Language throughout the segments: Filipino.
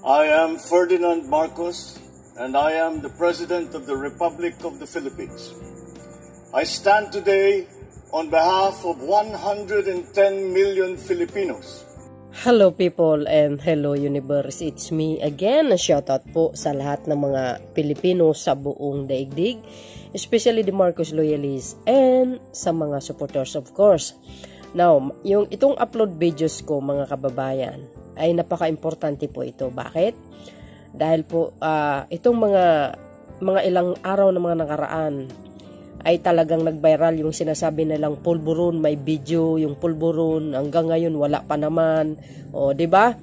I am Ferdinand Marcos, and I am the President of the Republic of the Philippines. I stand today on behalf of 110 million Filipinos. Hello people and hello universe, it's me again. Shoutout po sa lahat ng mga Pilipino sa buong daigdig, especially the Marcos loyalists and sa mga supporters of course. Now, itong upload videos ko mga kababayan ay napaka-importante po ito. Bakit? Dahil po itong mga ilang araw na mga nakaraan ay talagang nag-viral yung sinasabi nilang pulburon, may video yung pulburon, hanggang ngayon wala pa naman. O, di ba?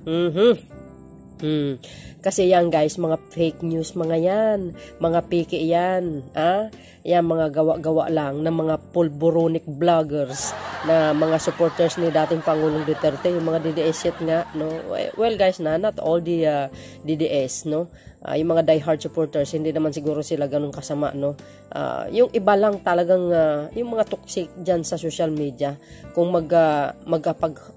Kasi yan guys, mga fake news mga yan, mga piki yan, yan mga gawa-gawa lang ng mga pulburonic vloggers na mga supporters ni dating Pangulong Duterte, yung mga DDS yet nga, no? Well guys, not all the DDS, no? Yung mga diehard supporters, hindi naman siguro sila ganun kasama, no? Yung iba lang talagang yung mga toxic dyan sa social media, kung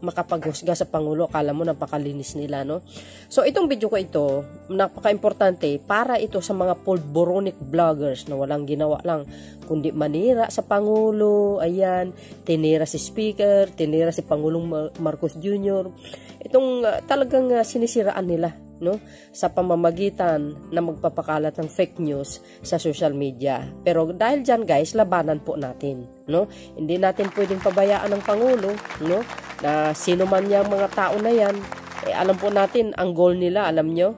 makapaghusga sa Pangulo, akala mo napakalinis nila, no? So itong video ko ito, napaka-importante para ito sa mga pulburonic vloggers na walang ginawa lang kundi manira sa Pangulo, ayan, tinira si Speaker, tinira si Pangulong Marcos Jr. Itong talagang sinisiraan nila, no, sa pamamagitan na magpapakalat ng fake news sa social media. Pero dahil dyan guys, labanan po natin, no? Hindi natin pwedeng pabayaan ng Pangulo, no, na sino man yung mga tao na yan. Alam po natin ang goal nila, alam nyo,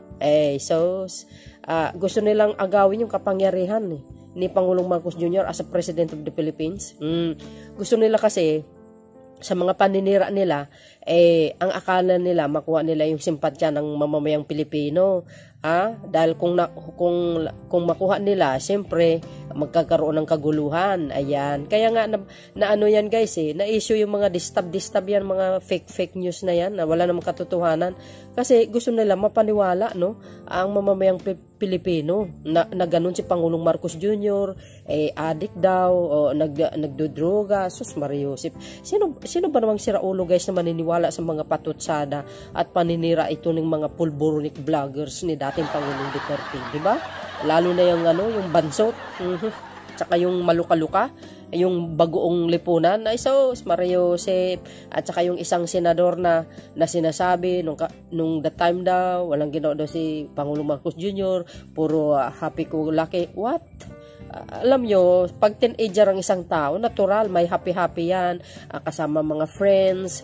gusto nilang agawin yung kapangyarihan ni Pangulong Marcos Jr. as a President of the Philippines. Gusto nila kasi sa mga paninira nila, ang akala nila makuha nila yung simpatya ng mamamayang Pilipino. Dahil kung makuha nila, siyempre magkakaroon ng kaguluhan. Ayan. Kaya nga na ano yan guys, na-issue yung mga distab yan, mga fake news na yan, na wala namang katotohanan. Kasi gusto nila mapaniwala, no, ang mamamayang Pilipino na ganun si Pangulong Marcos Jr. Addict daw, o nagdodroga. Sus Maria Joseph. Sino ba namang siraulo guys na maniniwala sa mga patutsada at paninira ito ng mga pulburonic vloggers ni dating Pangulong Duterte, di ba? Lalo na yung yung bansot, tsaka yung maluka-luka, yung bagoong lipunan na sus Maria Joseph, at saka yung isang senador na sinasabi nung that time daw walang ginawa daw si Pangulong Marcos Jr., puro happy-go-lucky. What? Alam nyo, pag teenager ang isang tao, natural, may happy-happy yan, kasama mga friends,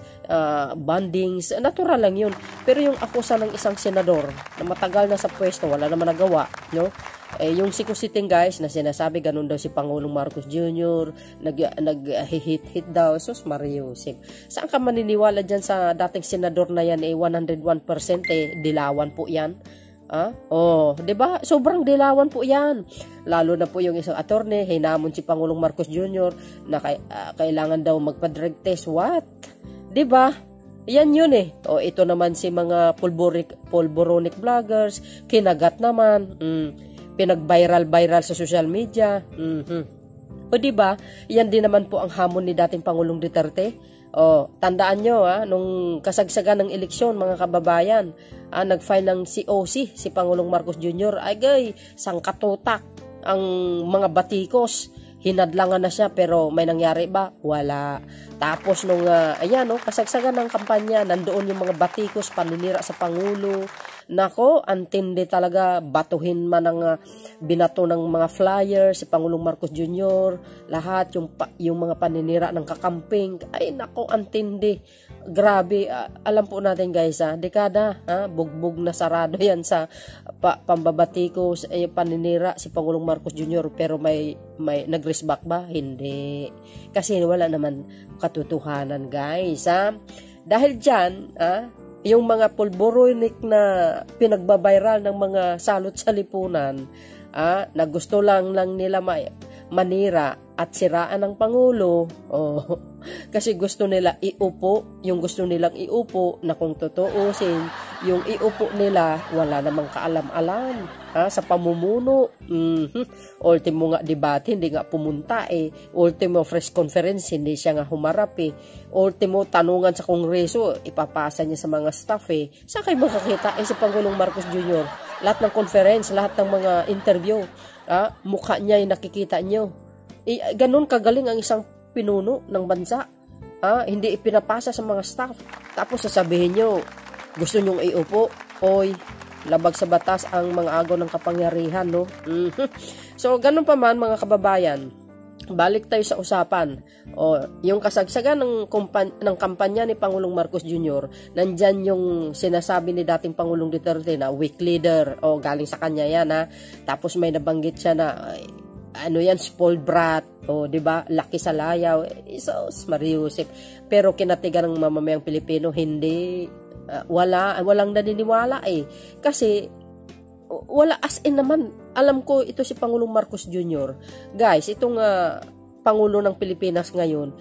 bondings, natural lang yun. Pero yung akusa ng isang senador na matagal na sa pwesto, wala naman nagawa, no? Yung sikusiting guys na sinasabi ganun daw si Pangulong Marcos Jr., nag-hit daw. Sus Maria Joseph, saan ka maniniwala dyan sa dating senador na yan? 101% dilawan po yan. 'di ba? Sobrang dilawan po 'yan. Lalo na po yung isang attorney, hinamon si Pangulong Marcos Jr. na kailangan daw magpa-drug test. What? 'Di ba? Yan yun ito naman si mga pulburonic vloggers, kinagat naman. Pinag-viral sa social media. O 'di ba? Yan din naman po ang hamon ni dating Pangulong Duterte. Tandaan nyo nung kasagsagan ng eleksyon mga kababayan, nag-file ng COC si Pangulong Marcos Jr. Ay gay, sangkatutak ang mga batikos, hinadlangan na siya, pero may nangyari ba? Wala. Tapos nung kasagsagan ng kampanya, nandoon yung mga batikos paninira sa Pangulo. Nako, antindi talaga, batuhin man ang binato ng mga flyers si Pangulong Marcos Jr., lahat yung mga paninira ng kakamping. Ay nako, antindi. Grabe, alam po natin guys, dekada, bugbog na sarado yan sa pambabatikos, paninira si Pangulong Marcos Jr. Pero may nag-resback ba? Hindi. Kasi wala naman katotohanan guys. Dahil dyan, yung mga pulburonic na pinagbabiral ng mga salot sa lipunan, na gusto lang nila manira, at siraan ng Pangulo. Kasi gusto nila iupo, yung gusto nilang iupo na kung tutuusin, yung iupo nila wala namang kaalam-alam sa pamumuno. Ultimo nga debate, hindi nga pumunta ultimo press conference, hindi siya nga humarap ultimo tanungan sa Kongreso, ipapasa niya sa mga staff Saan kayo makakita? Si Pangulong Marcos Jr., lahat ng conference, lahat ng mga interview, mukha niya yung nakikita nyo. Ganun kagaling ang isang pinuno ng bansa. Hindi ipinapasa sa mga staff. Tapos sasabihin nyo, gusto nyong iupo, labag sa batas ang mga agaw ng kapangyarihan, no? So, ganun pa man mga kababayan, balik tayo sa usapan. Yung kasagsagan ng kampanya ni Pangulong Marcos Jr., nandyan yung sinasabi ni dating Pangulong Duterte na weak leader, galing sa kanya yan Tapos may nabanggit siya na spoiled brat, di ba? Laki sa layaw. Isos, Mariusip. Pero kinatigan ng mamamayang Pilipino, hindi, walang naniniwala Kasi, wala as in naman. Alam ko, ito si Pangulong Marcos Jr. Guys, itong Pangulo ng Pilipinas ngayon,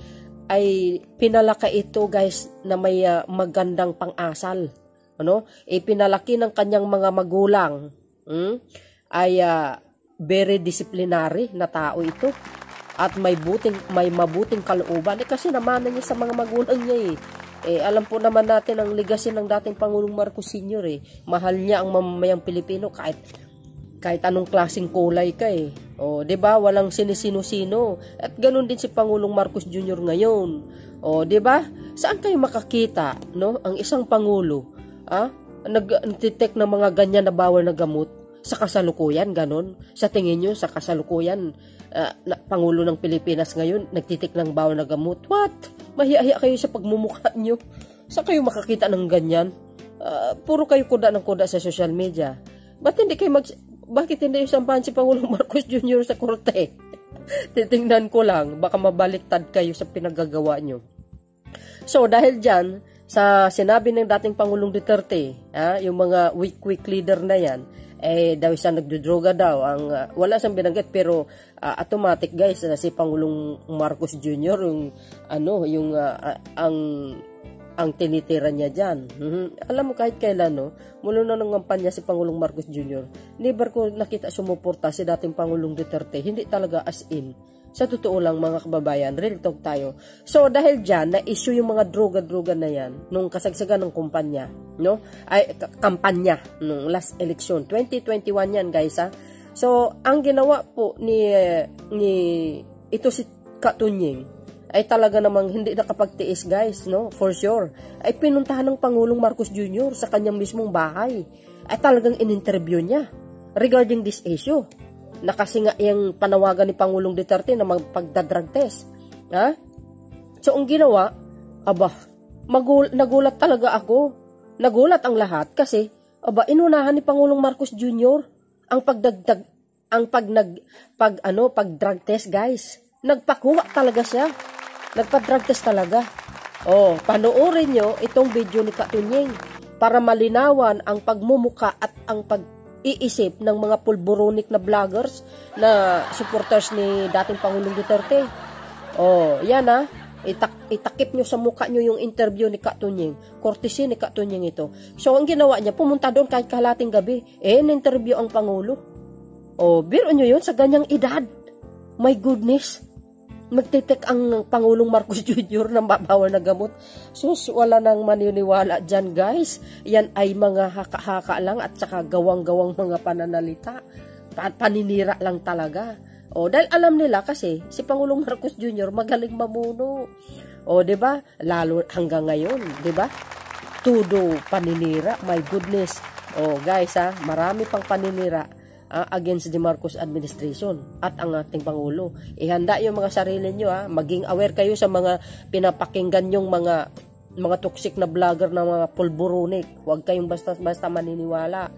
ay pinalaki ito, guys, na may magandang pang-asal. Pinalaki ng kanyang mga magulang. Ay, very disciplinary na tao ito at may mabuting kalooban kasi namanan niya sa mga magulang niya alam po naman natin ang legacy ng dating Pangulong Marcos Sr. Mahal niya ang mamamayang Pilipino kahit anong klaseng kulay ka di ba? Walang sinisino-sino. At ganoon din si Pangulong Marcos Jr. ngayon. Di ba? Saan kayo makakita, no? Ang isang pangulo, nag-detect ng mga ganyan na bawal na gamot sa kasalukuyan, ganon. Sa tingin nyo, sa kasalukuyan, Pangulo ng Pilipinas ngayon, nagtitik ng bawal na gamot. What? Mahiya-hiya kayo sa pagmumukha nyo. Saan kayo makakita ng ganyan? Puro kayo kuda ng kuda sa social media. Bakit hindi sampahan si Pangulong Marcos Jr. sa korte? Titingnan ko lang, baka mabaliktad kayo sa pinagagawa nyo. So, dahil dyan, sa sinabi ng dating Pangulong Duterte, yung mga weak leader na yan, daw siya nagdodroga daw. Wala siyang binanggit pero automatic guys si Pangulong Marcos Jr. ang tinitira niya diyan. Alam mo kahit kailan mula na ng kampanya si Pangulong Marcos Jr. never ko nakita sumuporta si dating Pangulong Duterte. Hindi talaga as in. Sa totoo lang mga kababayan, real talk tayo. So dahil diyan na-issue yung mga droga-droga na yan nung kasagsagan ng kumpanya, no? Kampanya nung last election 2021 yan, guys So ang ginawa po ni ito si Katunying ay talaga namang hindi nakapagtiis, guys, no? For sure. Ay pinuntahan ng Pangulong Marcos Jr. sa kanyang mismong bahay. Ay talagang in-interview niya regarding this issue. Na kasi nga yung panawagan ni Pangulong Duterte na magpagdadrug test. So, ang ginawa, nagulat talaga ako. Nagulat ang lahat kasi, inunahan ni Pangulong Marcos Jr. ang pagdrug test, guys. Nagpakuha talaga siya. Nagpa-drug test talaga. Panoorin nyo itong video ni Katunying para malinawan ang pagmumuka at ang iisip ng mga pulburonik na vloggers na supporters ni dating Pangulong Duterte. Yan itakip nyo sa mukha nyo yung interview ni Katunying. Courtesy ni Katunying ito. So, ang ginawa niya, pumunta doon kahit kalating gabi. In-interview ang Pangulo. Biro nyo yun sa ganyang edad. My goodness. Magtitik ang Pangulong Marcos Jr. ng bawal na gamot. Sus, wala nang maniniwala dyan, guys. Yan ay mga haka-haka lang at saka gawang-gawang mga pananalita. Paninira lang talaga. Dahil alam nila kasi si Pangulong Marcos Jr. magaling mamuno. 'Di ba? Lalo hanggang ngayon, 'di ba? Tudo paninira, my goodness. Guys, marami pang paninira against the Marcos administration at ang ating Pangulo. Ihanda yung mga sarili nyo, maging aware kayo sa mga pinapakinggan yung mga toxic na vlogger na mga pulburonik. Huwag kayong basta maniniwala.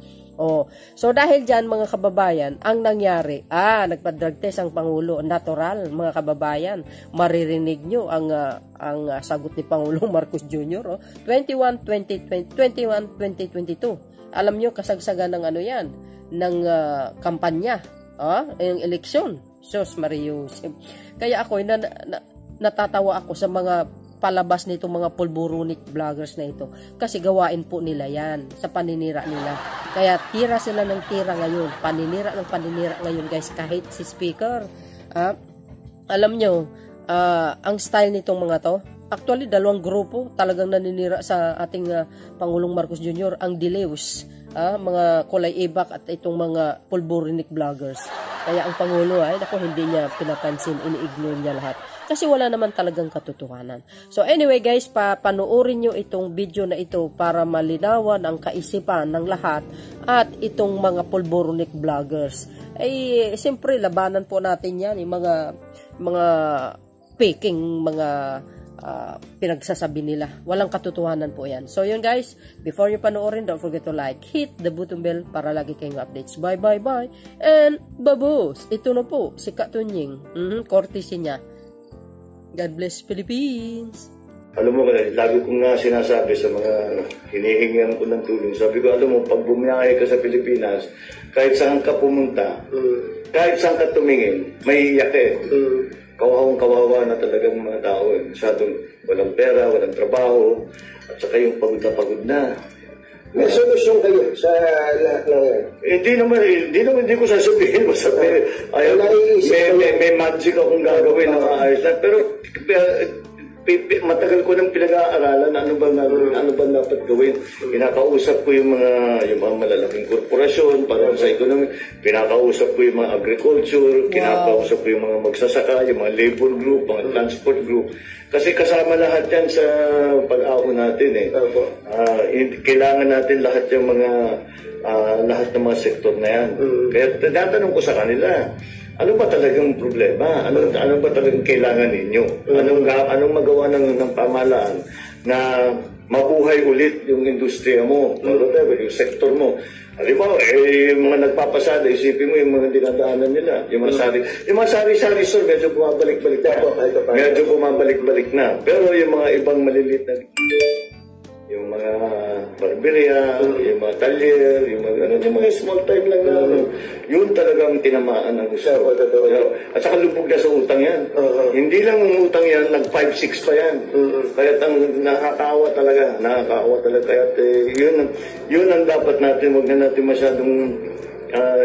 So dahil dyan mga kababayan, ang nangyari, nagpa-drug test ang Pangulo. Natural mga kababayan, maririnig nyo ang sagot ni Pangulong Marcos Jr. 21-2022. Alam nyo, kasagsagan ng yan, ng kampanya, yung eleksyon. Sus Marius. Kaya ako, natatawa ako sa mga palabas nito mga pulburonic vloggers na ito. Kasi gawain po nila yan sa paninira nila. Kaya tira sila ng tira ngayon. Paninira ng paninira ngayon guys, kahit si speaker. Alam nyo, ang style nitong mga to, actually dalawang grupo talagang naninira sa ating Pangulong Marcos Jr. Ang Dilews, mga kulay ibak at itong mga pulburonic vloggers. Kaya ang Pangulo ay hindi niya pinapansin, ini-ignore niya lahat. Kasi wala naman talagang katotohanan. So anyway guys, panoorin nyo itong video na ito para malinawan ang kaisipan ng lahat at itong mga pulburonic vloggers. Ay siyempre labanan po natin yan, yung mga faking mga pinagsasabi nila. Walang katotohanan po yan. So yun guys, before you panoorin, don't forget to like, hit the button bell para lagi kayong updates. Bye bye bye. And babos, ito na po si Katunying. Courtesy niya. God bless Philippines. Alam mo, lagi kong nga sinasabi sa mga hinihingihan ko ng tulong. Sabi ko, alam mo, pag bumiyahe ka sa Pilipinas, kahit saan ka pumunta, kahit saan ka tumingin, may iyak eh. Kawawang-kawawa na talagang mga tao. Masyadong walang pera, walang trabaho, at saka yung pagod na pagod na. May solusyon kayo sa lahat ng yan? Hindi ko sasabihin. May magic akong gagawin na maayos na. Pero matagal ko nang pinag-aaralan ano ba dapat gawin. Pinakausap ko yung mga malalaking korporasyon para sa economy. Pinakausap ko yung mga agriculture, kinakausap ko yung mga magsasaka, yung mga labor group, mga transport group. Kasi kasama lahat yan sa pag-ahon natin eh. Kailangan natin lahat yung lahat ng mga sektor na yan. Kaya tinatanong ko sa kanila, ano ba talagang problema? Ano ba talagang kailangan ninyo? Anong magawa ng pamahalaan na mabuhay ulit yung industriya mo, whatever, yung sektor mo? Halimbawa, yung mga nagpapasada, isipin mo yung mga dinadaanan nila. Yung mga sari-sari store, medyo bumabalik-balik na. Medyo bumabalik-balik na. Pero yung mga ibang maliliit na, yung mga barberia, yung mga talyer, yung mga small time lang na yun talagang tinamaan ng gusto. At saka lubog na sa utang yan. Hindi lang ang utang yan, nag 5-6 pa yan. Kaya nakakaawa talaga. Kaya yun ang dapat natin, wag na natin masyadong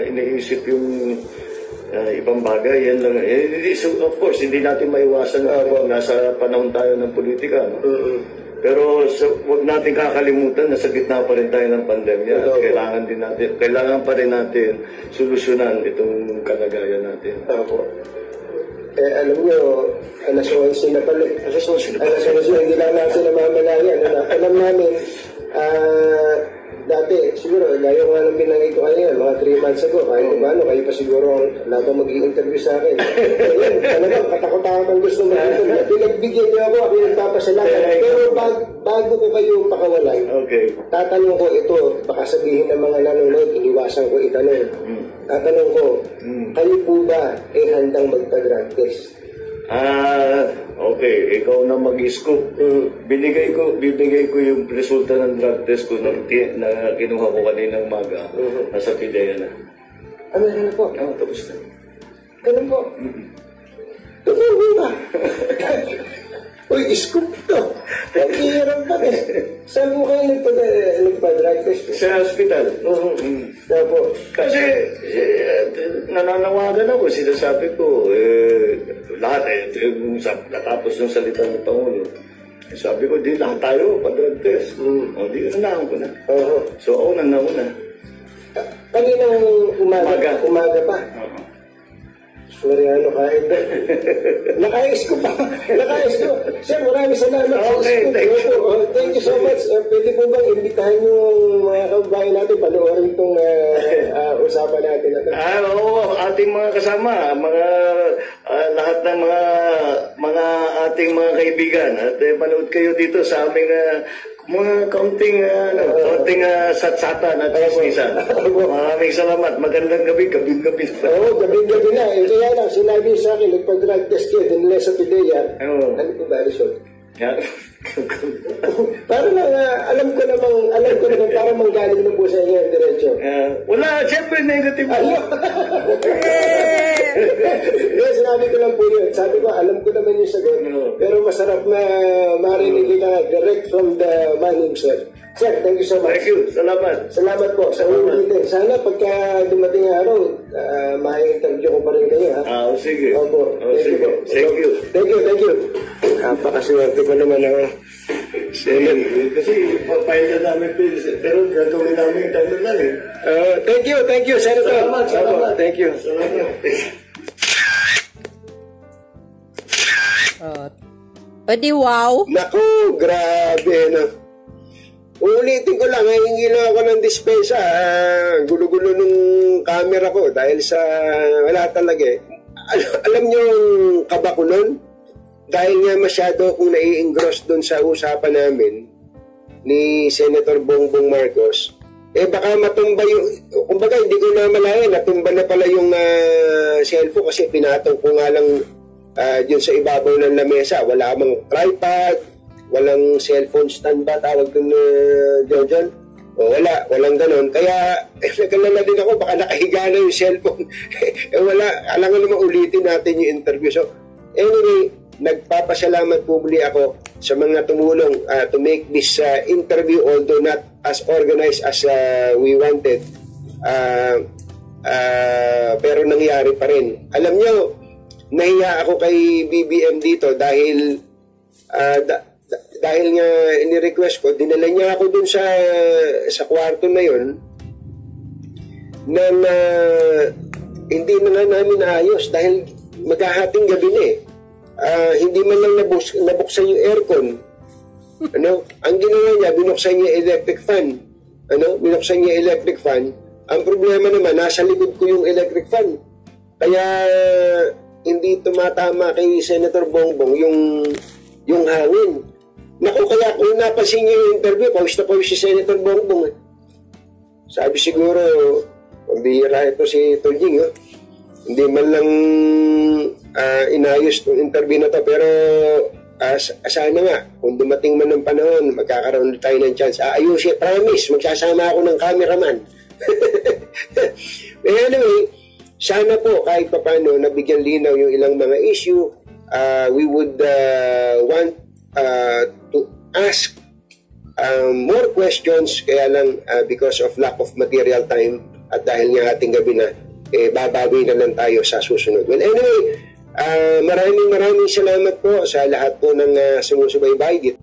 iniisip yung ibang bagay. Yan lang. Of course, hindi natin maiwasan na nasa panahon tayo ng politika. Pero wag natin kakalimutan na sa gitna pa rin tayo ng pandemya. Kailangan pa rin natin solusyonan itong kalagayan natin. Alam nyo, alas 11 na pala. Alas 11, hindi lang natin namamalayan. Alam namin, dati, siguro, layo nga nang binanggit ko kanina, mga 3 months ago, kahit paano, kayo pa siguro lahat ang mag-i-interview sa akin. Ayun, talagang katakot-takot ang gusto mag-interview. Pinagbigyan niyo ako yung papasalamat. Pero bago ko kayo pakawalan, tatanong ko ito, baka sabihin ng mga nanonood, iniwasan ko itanong. Tatanong ko, kayo po ba handang magpa-drug test? Okay. Ikaw na mag-scoop. Bibigay ko yung resulta ng drug test ko na kinuha ko kaninang maga. Nasa PIDEA na. Ano po? Tapos na. Ganun po? Totoo ba? Uy, scoop to. Ang hirap pa eh. Saan mo kayo nagpa-drug test? Sa hospital. Kasi nananawagan ako, sinasabi ko, lahat natapos ng salita ng Pangulo. Sabi ko, di lahat tayo pa-drug test. Di nanahan ko na. So ako nanauna. Kaninang umaga pa? Mariano, kahit nakais ko pa. Sir, maraming salamat. Thank you so much. Pwede po bang imbitahan yung mga kababayan natin panoorin itong usapan natin? Oo, ating mga kasama, lahat ng mga ating mga kaibigan. At manood kayo dito sa aming mga kaunting satsatan at chismisan. Maraming salamat. Magandang gabi. Gabi-gabi. Oo, gabi-gabi na. Kaya lang, sinabi sa akin, nagpa-drug test kayo, dinala sa PIDEA. Ano po ba, result? Para lang, alam ko naman, para manggaling na po sa inyo, diretso. Wala, siyempre negative. Yes, sinabi ko lang po yun. Sabi ko, alam ko naman yung sagot. Pero masarap na marinig ka direct from the man himself. Sir, thank you so much. Thank you. Salamat. Salamat po sa uulitin. Sana pagka dumating ang araw, ma-interview ko pa rin kayo, ha? Sige. Opo. Sige. Thank you. Thank you. Napakaswerte ko naman ako. Kasi papayag na namin pero gagawin namin yung tanong lang eh. Thank you, Senator. Salamat. Thank you. Salamat. Pwede wow. Naku, grabe, no? Ulitin ko lang, hingi lang ako ng dispensa. Gulo-gulo nung camera ko dahil sa wala talaga eh. Alam niyo yung kaba ko nun? Dahil nga masyado akong nai-engross doon sa usapan namin ni Senator Bongbong Marcos, baka matumba yung, kumbaga hindi ko na malaya, natumba na pala yung cellphone kasi pinatong ko nga lang dun sa ibabaw ng lamesa. Wala mang tripod, walang cellphone stand ba tawag dun John? Walang ganon. Kaya nagkalala din ako, baka nakahiga na yung cellphone. Wala, alangan naman ulitin natin yung interview. So anyway, nagpapasalamat po muli ako sa mga tumulong to make this interview, although not as organized as we wanted. Pero nangyari pa rin. Alam nyo, nahiya ako kay BBM dito dahil dahil nga ini-request ko, dinala niya ako dun sa kwarto na yon na hindi na nga namin ayos dahil maghahating gabi na eh. Hindi man lang nabuksan yung aircon. Ang ginawa niya, binuksan niya electric fan. Binuksan niya electric fan. Ang problema naman, nasa likod ko yung electric fan. Kaya hindi tumatama kay Senator Bongbong yung hangin. Naku, kaya kung napansin niyo yung interview, pawis na pawis si Senator Bongbong. Sabi siguro, pambihira ito si Tuljing. Hindi man lang inayos itong interview na to, pero sana nga, kung dumating man ng panahon, magkakaroon tayo ng chance. Ayusin, promise, magsasama ako ng cameraman. Anyway, sana po kahit papano nabigyan linaw yung ilang mga issue. We would want to ask more questions, kaya lang because of lack of material time at dahil nga ating gabi na, babawi na lang tayo sa susunod. Well, anyway, maraming salamat po sa lahat po ng sumusubaybay dito.